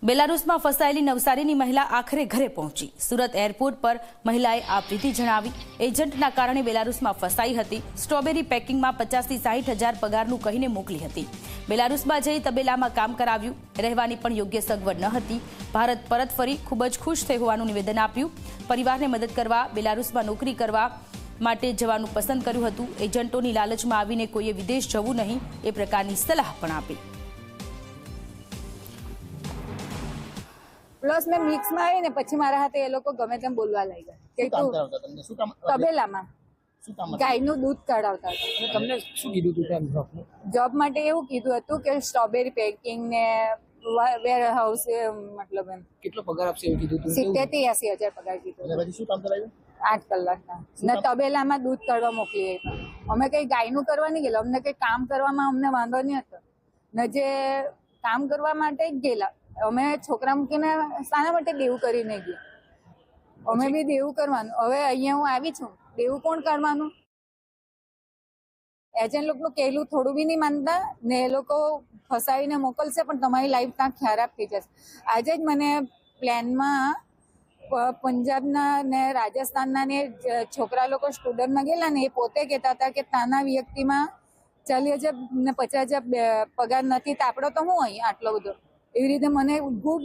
બેલારુસમાં ફસાયેલી નવસારીની મહિલા આખરે ઘરે પહોંચી। સુરત એરપોર્ટ પર મહિલાએ આ પ્રીતિ જણાવી। એજન્ટના કારણે બેલારુસમાં ફસાઈ હતી। સ્ટ્રોબેરી પેકિંગમાં 50 થી 60 હજાર પગારનું કહીને મોકલી હતી। બેલારુસમાં જઈ તબેલામાં કામ કરાવ્યું। રહેવાની પણ યોગ્ય સગવડ ન હતી। ભારત પરત ફરી ખૂબ જ ખુશ થઈ હોવાનું નિવેદન આપ્યું। પરિવારને મદદ કરવા બેલારુસમાં નોકરી કરવા માટે જવાનું પસંદ કર્યું હતું। એજન્ટોની લાલચમાં આવીને કોઈએ વિદેશ જવું નહીં એ પ્રકારની સલાહ પણ આપી। પ્લસ મેં મિક્સમાં આવી ને પછી મારા હાથે એ લોકો ગમે તેમ બોલવા લાગ્યા કે તું તબેલામાં ગાયનું દૂધ કાઢાવતા હતા। તમને શું કીધું તું જોબ માટે એવું કીધું હતું કે સ્ટ્રોબેરી પેકિંગ ને વેર હાઉસ મતલબ એમ કેટલો પગાર આપશે એવું કીધું તું 70 થી 80 હજાર પગાર કીધું। પછી શું કામ કરાવ્યું? 8 કલાકના ને તબેલામાં દૂધ કાઢવા મોકલી આપ્યા। અમે કઈ ગાયનું કરવા નહીં ગયેલા, અમને કઈ કામ કરવામાં અમને વાંધો નહીં હતો ને જે કામ કરવા માટે જ ગયેલા। અમે છોકરા મૂકીને શાના માટે દેવું કરીને ગયા? અમે બી દેવું કરવાનું। હવે અહીંયા હું આવી છું, દેવું કોણ કરવાનું? એજન્ટ લોકોનું કહેલું થોડું બી નહીં માનતા ને એ લોકો ફસાવીને મોકલશે પણ તમારી લાઈફ ત્યાં ખરાબ થઈ જશે। આજે જ મને પ્લેનમાં પંજાબના ને રાજસ્થાનના ને છોકરા લોકો સ્ટુડન્ટમાં ગયેલા ને એ પોતે કહેતા હતા કે ત્યાંના વ્યક્તિમાં 40,000 ને 50,000 પગાર નથી તો આપણો તો હું અહીં આટલો બધો એવી રીતે મને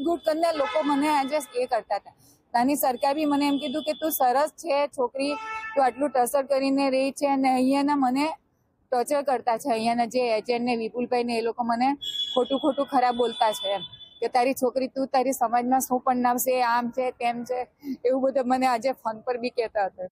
ગુટ કરીને લોકો મને આજે એ કરતા હતા। ત્યાંની સરકાર બી મને એમ કીધું કે તું સરસ છે છોકરી, તું આટલું ટસર કરીને રહી છે અને અહીંયાના મને ટોર્ચર કરતા છે। અહીંયાના જે એજન્ટ ને વિપુલભાઈ ને એ લોકો મને ખોટું ખરાબ બોલતા છે એમ કે તારી છોકરી તું તારી સમાજમાં શું પણ નામશે, આમ છે તેમ છે એવું બધું મને આજે ફોન પર બી કહેતા હતા।